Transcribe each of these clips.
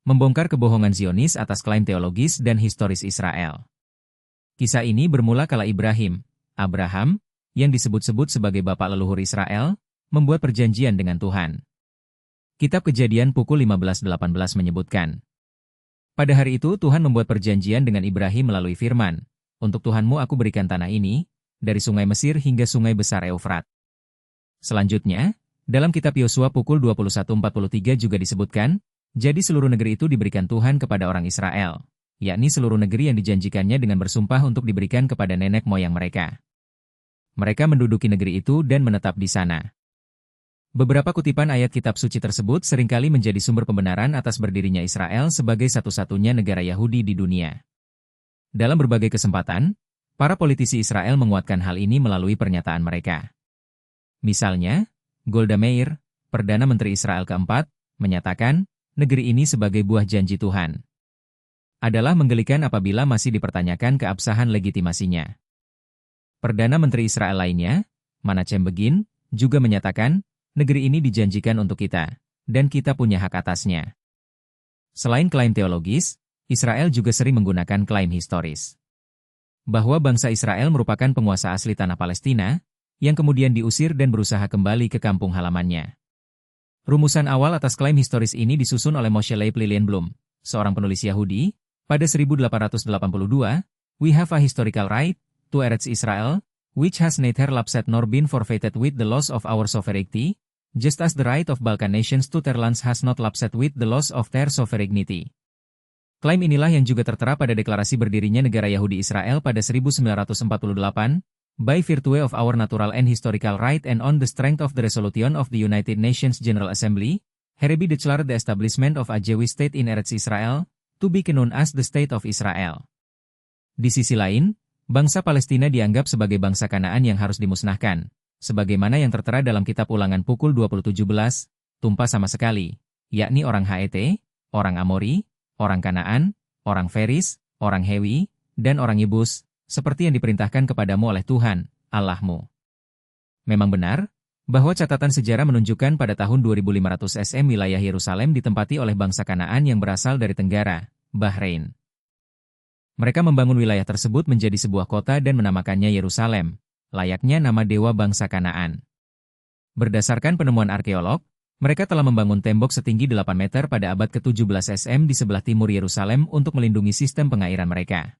membongkar kebohongan Zionis atas klaim teologis dan historis Israel. Kisah ini bermula kala Abraham, yang disebut-sebut sebagai bapak leluhur Israel, membuat perjanjian dengan Tuhan. Kitab Kejadian pukul 15:18 menyebutkan, pada hari itu Tuhan membuat perjanjian dengan Ibrahim melalui firman, untuk Tuhanmu aku berikan tanah ini, dari sungai Mesir hingga sungai besar Eufrat. Selanjutnya, dalam kitab Yosua pukul 21:43 juga disebutkan, jadi seluruh negeri itu diberikan Tuhan kepada orang Israel, yakni seluruh negeri yang dijanjikannya dengan bersumpah untuk diberikan kepada nenek moyang mereka. Mereka menduduki negeri itu dan menetap di sana. Beberapa kutipan ayat kitab suci tersebut seringkali menjadi sumber pembenaran atas berdirinya Israel sebagai satu-satunya negara Yahudi di dunia. Dalam berbagai kesempatan, para politisi Israel menguatkan hal ini melalui pernyataan mereka. Misalnya, Golda Meir, Perdana Menteri Israel keempat, menyatakan, negeri ini sebagai buah janji Tuhan. Adalah menggelikan apabila masih dipertanyakan keabsahan legitimasinya. Perdana Menteri Israel lainnya, Menachem Begin, juga menyatakan, negeri ini dijanjikan untuk kita, dan kita punya hak atasnya. Selain klaim teologis, Israel juga sering menggunakan klaim historis. Bahwa bangsa Israel merupakan penguasa asli tanah Palestina, yang kemudian diusir dan berusaha kembali ke kampung halamannya. Rumusan awal atas klaim historis ini disusun oleh Moshe Leib Lilienblum, seorang penulis Yahudi, pada 1882, "We have a historical right to Eretz Israel, which has neither lapsed nor been forfeited with the loss of our sovereignty, just as the right of Balkan nations to their lands has not lapsed with the loss of their sovereignty." Klaim inilah yang juga tertera pada deklarasi berdirinya negara Yahudi Israel pada 1948, by virtue of our natural and historical right and on the strength of the resolution of the United Nations General Assembly, hereby declared the establishment of a Jewish state in Eretz Israel, to be known as the State of Israel. Di sisi lain, bangsa Palestina dianggap sebagai bangsa Kanaan yang harus dimusnahkan, sebagaimana yang tertera dalam kitab Ulangan pukul 20:17, tumpah sama sekali, yakni orang Het, orang Amori, orang Kanaan, orang Feris, orang Hewi, dan orang Yebus, seperti yang diperintahkan kepadamu oleh Tuhan, Allahmu. Memang benar, bahwa catatan sejarah menunjukkan pada tahun 2500 SM wilayah Yerusalem ditempati oleh bangsa Kanaan yang berasal dari Tenggara, Bahrain. Mereka membangun wilayah tersebut menjadi sebuah kota dan menamakannya Yerusalem, layaknya nama dewa bangsa Kanaan. Berdasarkan penemuan arkeolog, mereka telah membangun tembok setinggi 8 meter pada abad ke-17 SM di sebelah timur Yerusalem untuk melindungi sistem pengairan mereka.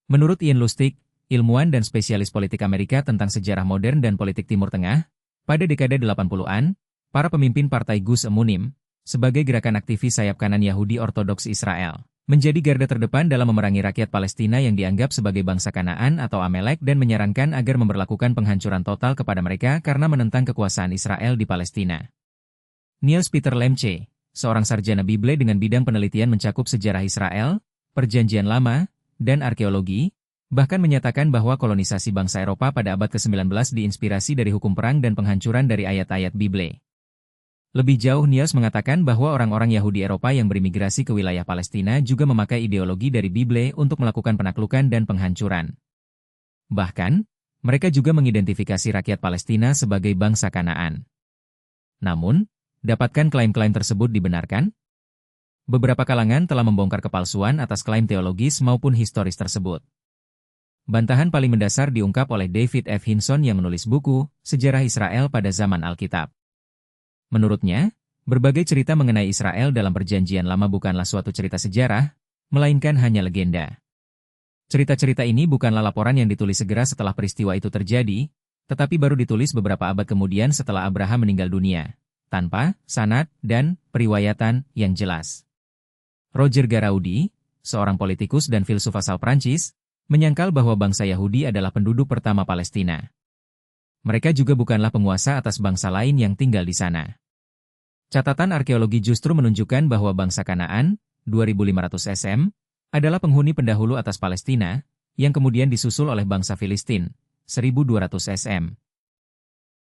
Menurut Ian Lustig, ilmuwan dan spesialis politik Amerika tentang sejarah modern dan politik Timur Tengah, pada dekade 80-an, para pemimpin Partai Gus Emunim, sebagai gerakan aktivis sayap kanan Yahudi Ortodoks Israel, menjadi garda terdepan dalam memerangi rakyat Palestina yang dianggap sebagai bangsa Kanaan atau Amalek dan menyarankan agar memberlakukan penghancuran total kepada mereka karena menentang kekuasaan Israel di Palestina. Niels Peter Lemche, seorang sarjana Bible dengan bidang penelitian mencakup sejarah Israel, Perjanjian Lama, dan arkeologi, bahkan menyatakan bahwa kolonisasi bangsa Eropa pada abad ke-19 diinspirasi dari hukum perang dan penghancuran dari ayat-ayat Bible. Lebih jauh, Niels mengatakan bahwa orang-orang Yahudi Eropa yang berimigrasi ke wilayah Palestina juga memakai ideologi dari Bible untuk melakukan penaklukan dan penghancuran. Bahkan, mereka juga mengidentifikasi rakyat Palestina sebagai bangsa Kanaan. Namun, dapatkah klaim-klaim tersebut dibenarkan? Beberapa kalangan telah membongkar kepalsuan atas klaim teologis maupun historis tersebut. Bantahan paling mendasar diungkap oleh David F. Hinson yang menulis buku Sejarah Israel pada Zaman Alkitab. Menurutnya, berbagai cerita mengenai Israel dalam Perjanjian Lama bukanlah suatu cerita sejarah, melainkan hanya legenda. Cerita-cerita ini bukanlah laporan yang ditulis segera setelah peristiwa itu terjadi, tetapi baru ditulis beberapa abad kemudian setelah Abraham meninggal dunia, tanpa sanad dan periwayatan yang jelas. Roger Garaudi, seorang politikus dan filsuf asal Prancis, menyangkal bahwa bangsa Yahudi adalah penduduk pertama Palestina. Mereka juga bukanlah penguasa atas bangsa lain yang tinggal di sana. Catatan arkeologi justru menunjukkan bahwa bangsa Kanaan, 2500 SM, adalah penghuni pendahulu atas Palestina, yang kemudian disusul oleh bangsa Filistin, 1200 SM.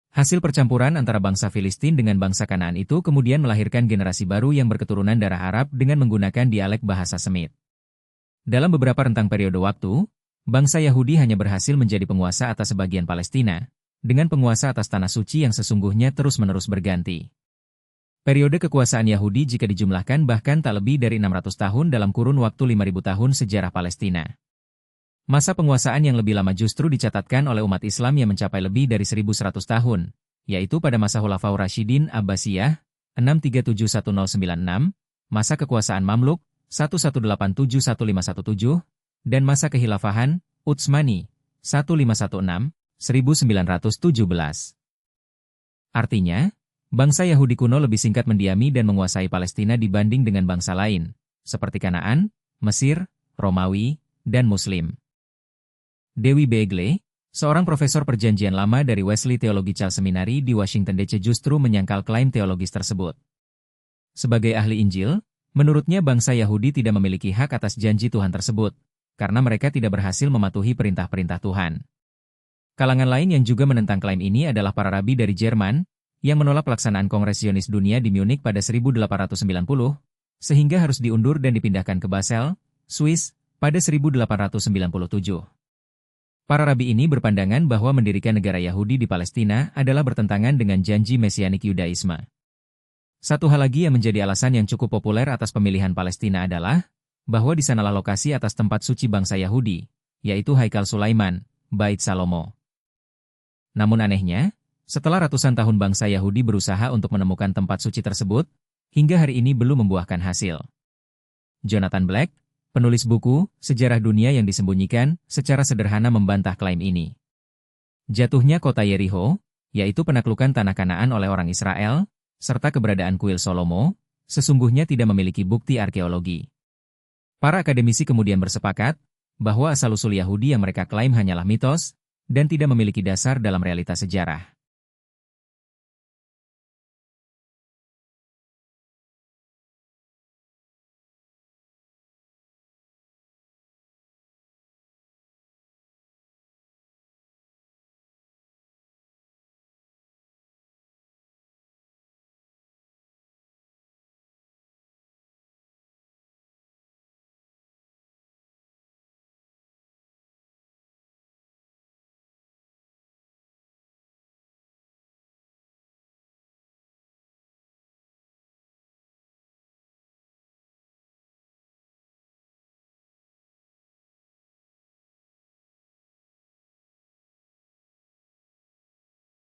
Hasil percampuran antara bangsa Filistin dengan bangsa Kanaan itu kemudian melahirkan generasi baru yang berketurunan darah Arab dengan menggunakan dialek bahasa Semit. Dalam beberapa rentang periode waktu, bangsa Yahudi hanya berhasil menjadi penguasa atas sebagian Palestina, dengan penguasa atas tanah suci yang sesungguhnya terus-menerus berganti. Periode kekuasaan Yahudi jika dijumlahkan bahkan tak lebih dari 600 tahun dalam kurun waktu 5.000 tahun sejarah Palestina. Masa penguasaan yang lebih lama justru dicatatkan oleh umat Islam yang mencapai lebih dari 1.100 tahun, yaitu pada masa Khulafaur Rasyidin Abbasiyah, 6371096, masa kekuasaan Mamluk, 11871517, dan masa kehilafahan, Utsmani, 1516, 1917. Artinya, bangsa Yahudi kuno lebih singkat mendiami dan menguasai Palestina dibanding dengan bangsa lain, seperti Kanaan, Mesir, Romawi, dan Muslim. Dewi Begley, seorang profesor perjanjian lama dari Wesley Theological Seminary di Washington DC justru menyangkal klaim teologis tersebut. Sebagai ahli Injil, menurutnya bangsa Yahudi tidak memiliki hak atas janji Tuhan tersebut, karena mereka tidak berhasil mematuhi perintah-perintah Tuhan. Kalangan lain yang juga menentang klaim ini adalah para rabi dari Jerman, yang menolak pelaksanaan Kongres Zionis Dunia di Munich pada 1890, sehingga harus diundur dan dipindahkan ke Basel, Swiss, pada 1897. Para rabi ini berpandangan bahwa mendirikan negara Yahudi di Palestina adalah bertentangan dengan janji mesianik Yudaisme. Satu hal lagi yang menjadi alasan yang cukup populer atas pemilihan Palestina adalah bahwa di sanalah lokasi atas tempat suci bangsa Yahudi, yaitu Haikal Sulaiman, Bait Salomo. Namun anehnya, setelah ratusan tahun bangsa Yahudi berusaha untuk menemukan tempat suci tersebut, hingga hari ini belum membuahkan hasil. Jonathan Black, penulis buku Sejarah Dunia yang Disembunyikan, secara sederhana membantah klaim ini. Jatuhnya kota Yeriho, yaitu penaklukan tanah Kanaan oleh orang Israel, serta keberadaan kuil Salomo, sesungguhnya tidak memiliki bukti arkeologi. Para akademisi kemudian bersepakat bahwa asal-usul Yahudi yang mereka klaim hanyalah mitos, dan tidak memiliki dasar dalam realitas sejarah.